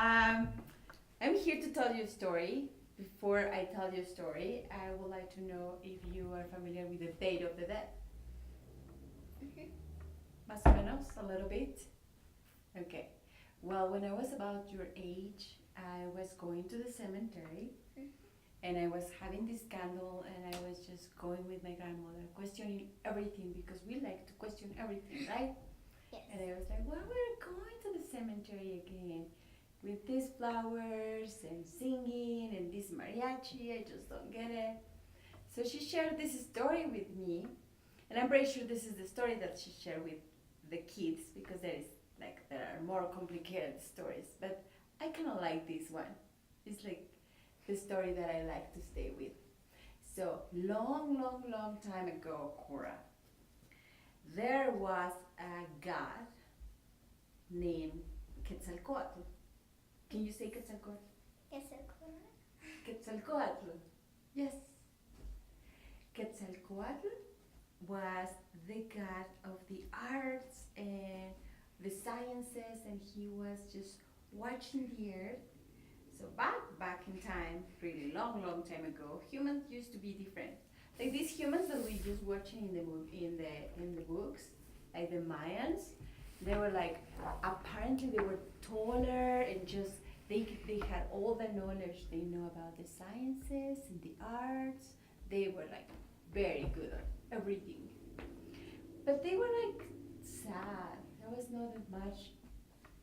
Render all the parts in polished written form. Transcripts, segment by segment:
I'm here to tell you a story. Before I tell you a story, I would like to know if you are familiar with the Day of the Dead. Mhm. Más o menos, a little bit. Okay. Well, when I was about your age, I was going to the cemetery Mhm. and I was having this candle and I was just going with my grandmother, questioning everything because we like to question everything, right? Yes. And I was like, well, we're going to the cemetery again with these flowers and singing and this mariachi. I just don't get it. So she shared this story with me, and I'm pretty sure this is the story that she shared with the kids because there are more complicated stories. But I kind of like this one. It's like the story that I like to stay with. So long time ago, Cora, there was a god named Quetzalcoatl. Can you say Quetzalcoatl? Yes, of course. Quetzalcoatl. Yes. Quetzalcoatl was the god of the arts and the sciences, and he was just watching the earth. So back in time, really long time ago, humans used to be different. Like these humans that we just watching in the books, like the Mayans, they were like apparently they were taller and just they had all the knowledge they know about the sciences and the arts. They were like very good at everything, but they were like sad. There was not that much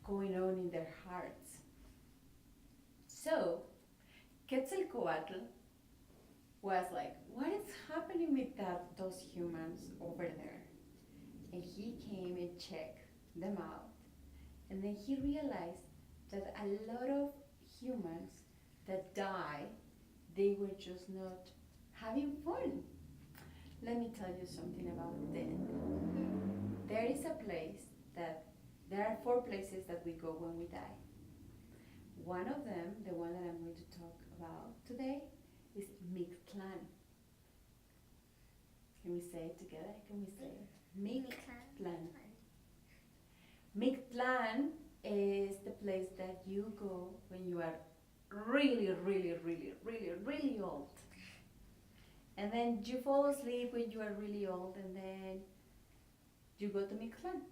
going on in their hearts. So Quetzalcoatl was like, what is happening with those humans over there? And he came and checked them out. And then he realized that a lot of humans that die, they were just not having fun. Let me tell you something about death. There is a place that there are four places that we go when we die. One of them, the one that I'm going to talk about today, is Mictlan. Can we say it together? Can we say it? Mictlan. Mictlan is the place that you go when you are really old. And then you fall asleep when you are really old, and then you go to Mictlan.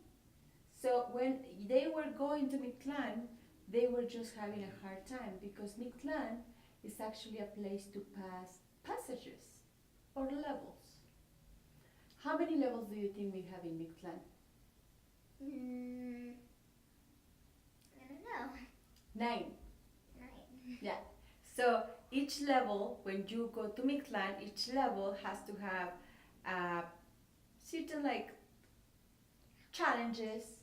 So when they were going to Mictlan, they were just having a hard time because Mictlan is actually a place to pass passages or levels. How many levels do you think we have in Mictlan? I don't know. 9. 9. Yeah. So each level, when you go to Mictlan, each level has to have certain like challenges.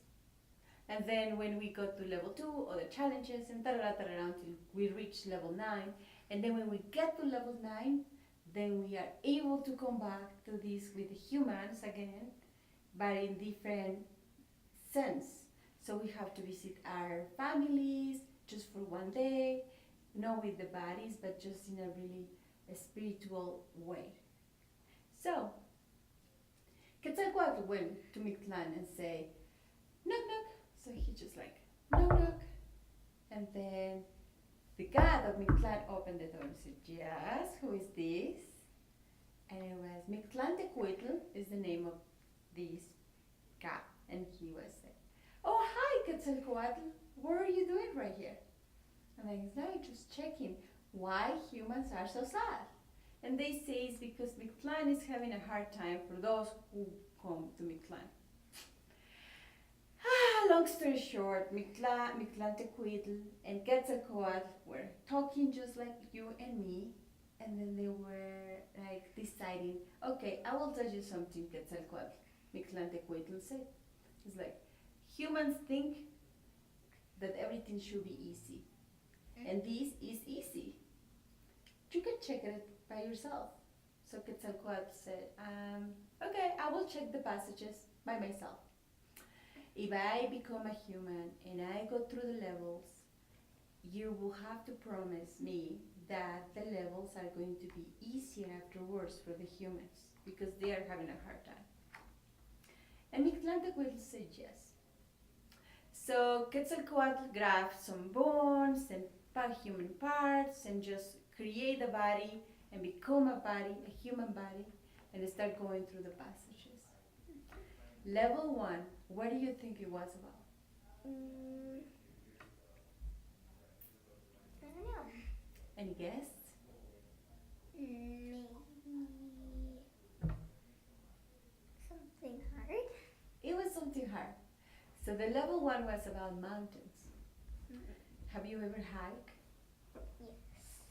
And then when we go to level 2, other challenges, and until we reach level 9. And then when we get to level 9, then we are able to come back to this with the humans again, but in different sense. So we have to visit our families just for one day, not with the bodies, but just in a really spiritual way. So Quetzalcoatl went to Mictlan and say, knock knock. So he just like knock knock, and then the god of Mictlan opened the door and said, yes, who is this? And it was Mictlantecuhtli is the name of this god, and he was saying, oh hi Quetzalcoatl, what are you doing right here? And I was like, just checking why humans are so sad. And they say it's because Mictlan is having a hard time for those who come to Mictlan. Long story short, Mictlantecuhtli and Quetzalcoatl were talking just like you and me, and then they were like deciding, okay, I will tell you something, Quetzalcoatl. Mictlantecuhtli said, it's like humans think that everything should be easy, and this is easy. You can check it by yourself. So Quetzalcoatl said, okay, I will check the passages by myself. If I become a human and I go through the levels, you will have to promise me that the levels are going to be easier afterwards for the humans because they are having a hard time. And Mictlantecuhtli said yes. So Quetzalcoatl grabbed some bones and human parts and just create a body and become a body, a human body, and start going through the passages. Level 1, what do you think it was about? I don't know. Any guess? Maybe something hard. It was something hard. So the level 1 was about mountains. Have you ever hiked? Yes.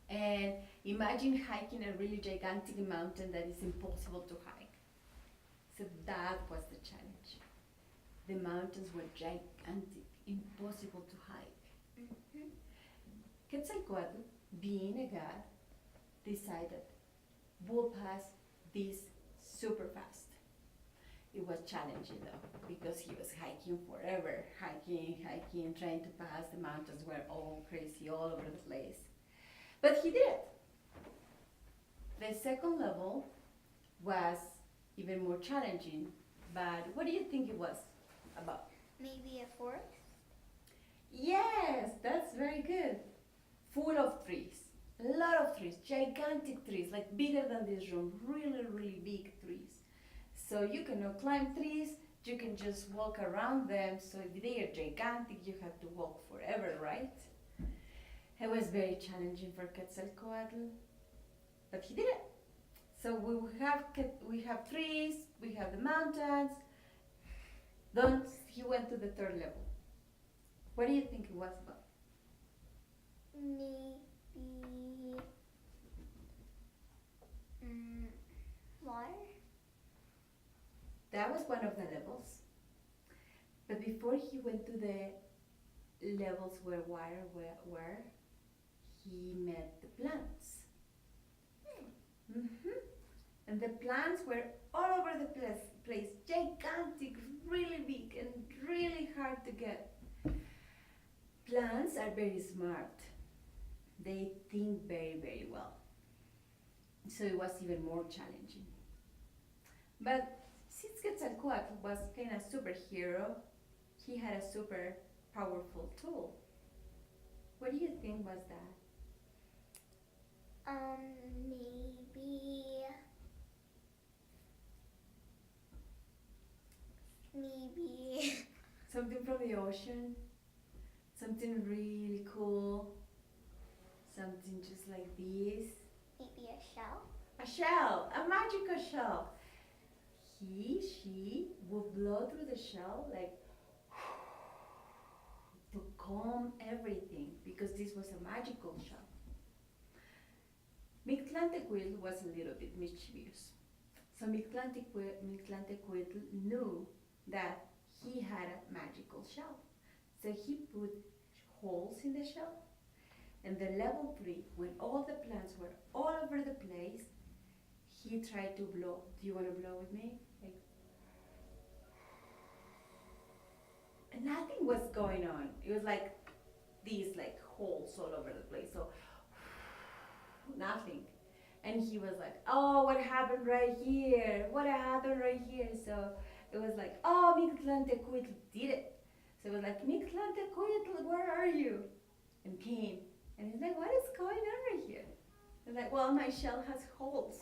And imagine hiking a really gigantic mountain that is impossible to hike. So that was the challenge. The mountains were gigantic, impossible to hike. Quetzalcoatl, being a god, decided we'll pass this super fast. It was challenging though, because he was hiking forever, hiking, trying to pass. The mountains were all crazy, all over the place. But he did it. The second level was even more challenging, but what do you think it was about? Maybe a forest? Yes, that's very good. Full of trees. A lot of trees, gigantic trees, like bigger than this room, really, really big trees. So you cannot climb trees, you can just walk around them. So if they are gigantic, you have to walk forever, right? It was very challenging for Quetzalcoatl, but he did it. So we have trees, we have the mountains. Then he went to the third level. What do you think it was about? Maybe water? That was one of the levels. But before he went to the levels where water were, he met the plants. And the plants were all over the place, gigantic, really big, and really hard to get. Plants are very smart. They think very, very well. So it was even more challenging. But since Quetzalcoatl was kind of superhero, he had a super powerful tool. What do you think was that? Maybe Something from the ocean? Something really cool? Something just like this? maybe a shell? A shell, a magical shell. She would blow through the shell like to calm everything, because this was a magical shell. Mictlantecuhtl was a little bit mischievous. So Mictlantecuhtl knew that he had a magical shell. So he put holes in the shell. And the level 3, when all the plants were all over the place, he tried to blow. Do you want to blow with me? Like, and nothing was going on. It was like these like holes all over the place. So nothing. And he was like, oh, what happened right here? What happened right here? So it was like, oh, Mictlantecuhtl did it. So it was like, Mictlantecuhtl, where are you? And came. And he's like, what is going on right here? He's like, well, my shell has holes.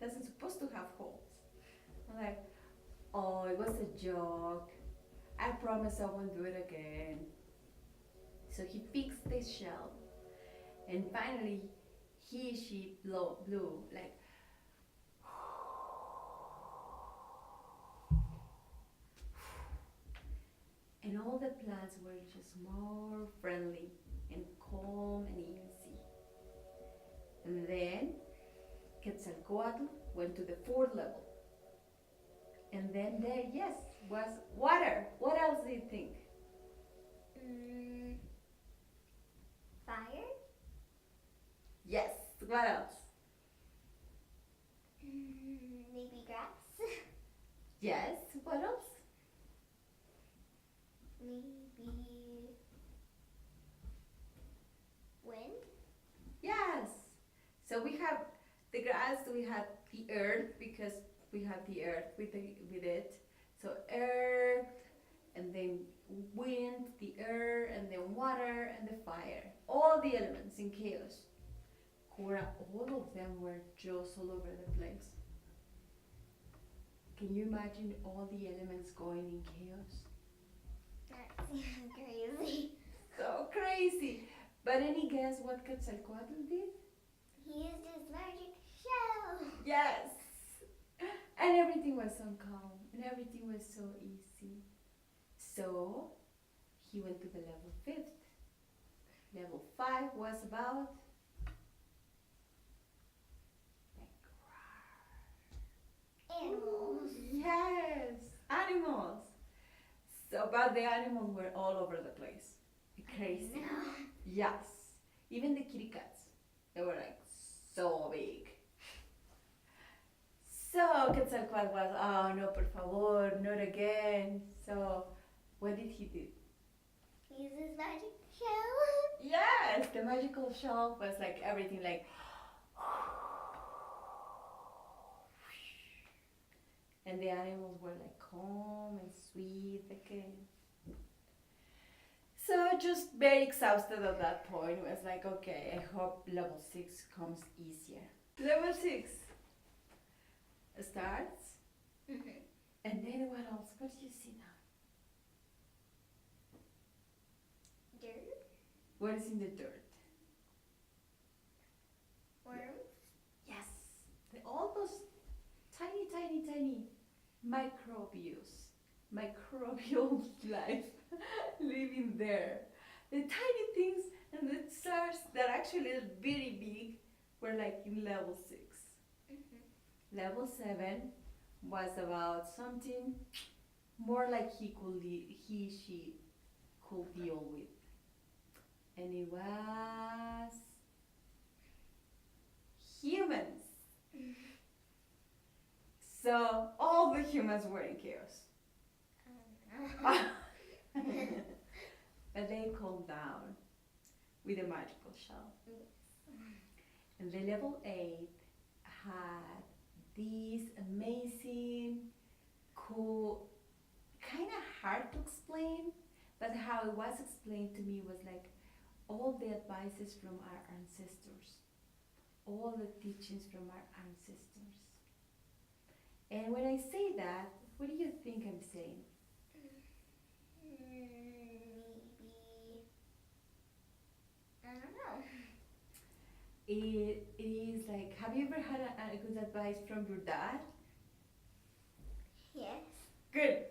Doesn't supposed to have holes. I'm like, oh, it was a joke. I promise I won't do it again. So he fixed this shell. And finally, she blew like, and all the plants were just more friendly and calm and easy. And then Quetzalcoatl went to the 4th level. And then there, yes, was water. What else do you think? Fire? Yes, what else? Maybe grass? Yes, what else? Maybe wind? Yes. So we have the grass, we have the earth, because we have the earth with it. So earth, and then chaos, where all of them were just all over the place. Can you imagine all the elements going in chaos? That seems crazy. So crazy. But any guess what Quetzalcoatl did? He used his magic shell. Yes. And everything was so calm and everything was so easy. So he went to the level fifth. Level 5 was about Animals. yes, animals. So, but the animals were all over the place. Crazy. No. Yes. Even the kitty cats. They were like so big. So Quetzalcoatl was, oh no, por favor, not again. So what did he do? He used his magic shell. Yes, the magical shelf was like everything like and the animals were like calm and sweet again. So just very exhausted at that point. Was like, okay, I hope level 6 comes easier. Level 6 starts, Mm-hmm. and then what else? What do you see now? Dirt. What is in the dirt? Worms. Yes, all those tiny, tiny, tiny microbial life living there. The tiny things and the stars that actually are very big were like in level 6. Mm-hmm. Level 7 was about something more like she could deal with. And it was humans. So all the humans were in chaos. But they calmed down with a magical shell. And the level 8 had this amazing, cool, kind of hard to explain, but how it was explained to me was like all the advices from our ancestors, all the teachings from our ancestors. And when I say that, what do you think I'm saying? Maybe. I don't know. It is like, have you ever had a good advice from your dad? Yes. Good.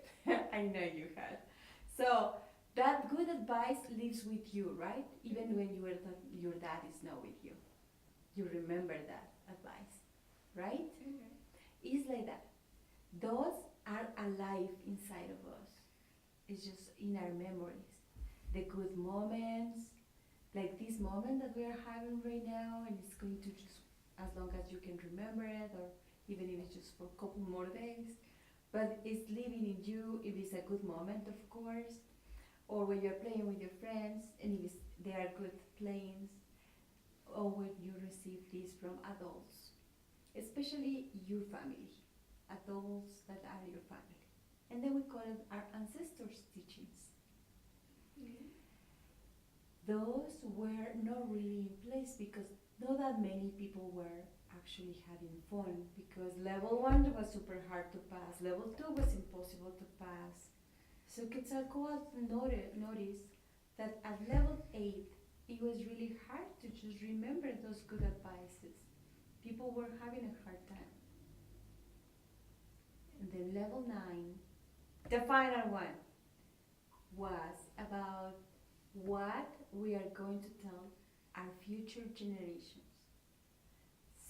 I know you had. So that good advice lives with you, right? Even when your dad is not with you. You remember that advice, right? Mm-hmm. It's like that. Those are alive inside of us. It's just in our memories. The good moments, like this moment that we are having right now, and it's going to just, as long as you can remember it, or even if it's just for a couple more days. But it's living in you if it's a good moment, of course, or when you're playing with your friends, and if they are good playings, or when you receive this from adults, especially your family, adults that are your family. And then we call it our ancestors' teachings. Mm-hmm. Those were not really in place because not that many people were actually having fun, because level 1 was super hard to pass, level 2 was impossible to pass. So Quetzalcoatl noticed that at level 8 it was really hard to just remember those good advices. People were having a hard time. And then level 9, the final one, was about what we are going to tell our future generations.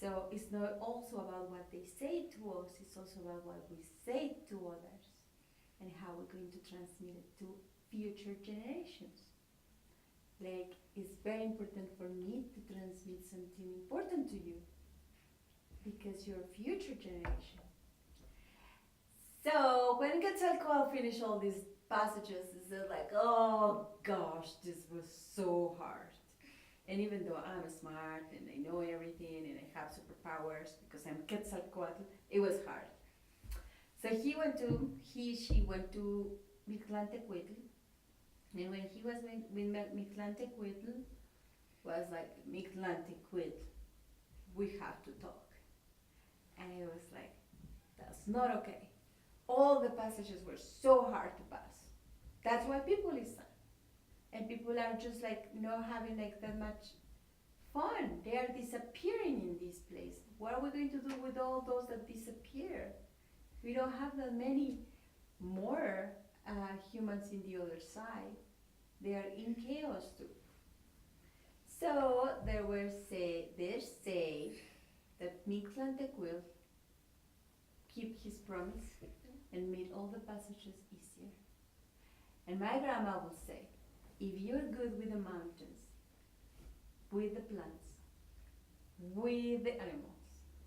So it's not also about what they say to us, it's also about what we say to others and how we're going to transmit it to future generations. Like, it's very important for me to transmit something important to you because you're a future generation. So when Quetzalcoatl finished all these passages, it's like, oh gosh, this was so hard. And even though I'm smart and I know everything and I have superpowers because I'm Quetzalcoatl, it was hard. So she went to Mictlantecuhtli, and when he was with Mictlantecuhtli, was like, Mictlante, quit. We have to talk. And it was like, that's not okay. All the passages were so hard to pass. That's why people listen. And people are just like not having like that much fun. They are disappearing in this place. What are we going to do with all those that disappear? We don't have that many more humans in the other side. They are in chaos too. So they say that Mictlante will keep his promise and make all the passages easier. And my grandma will say, if you're good with the mountains, with the plants, with the animals,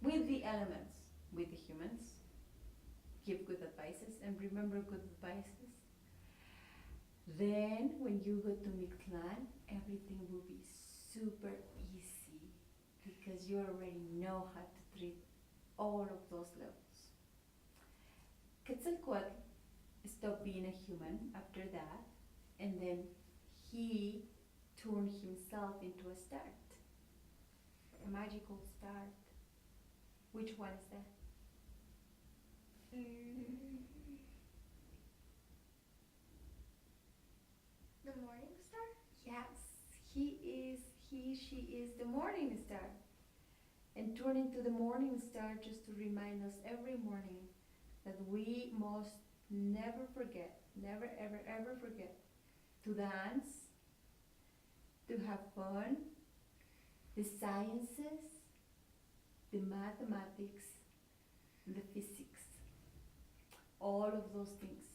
with the elements, with the humans, give good advices and remember good advices, then when you go to Mictlan, everything will be super easy because you already know how to treat all of those levels. Quetzalcoatl stopped being a human after that, and then he turned himself into a start, a magical start. Which one is that? The morning star? Yes, she is the morning star. And turn into the morning star just to remind us every morning that we must never forget, never ever ever forget to dance, to have fun, the sciences, the mathematics, the physics, all of those things.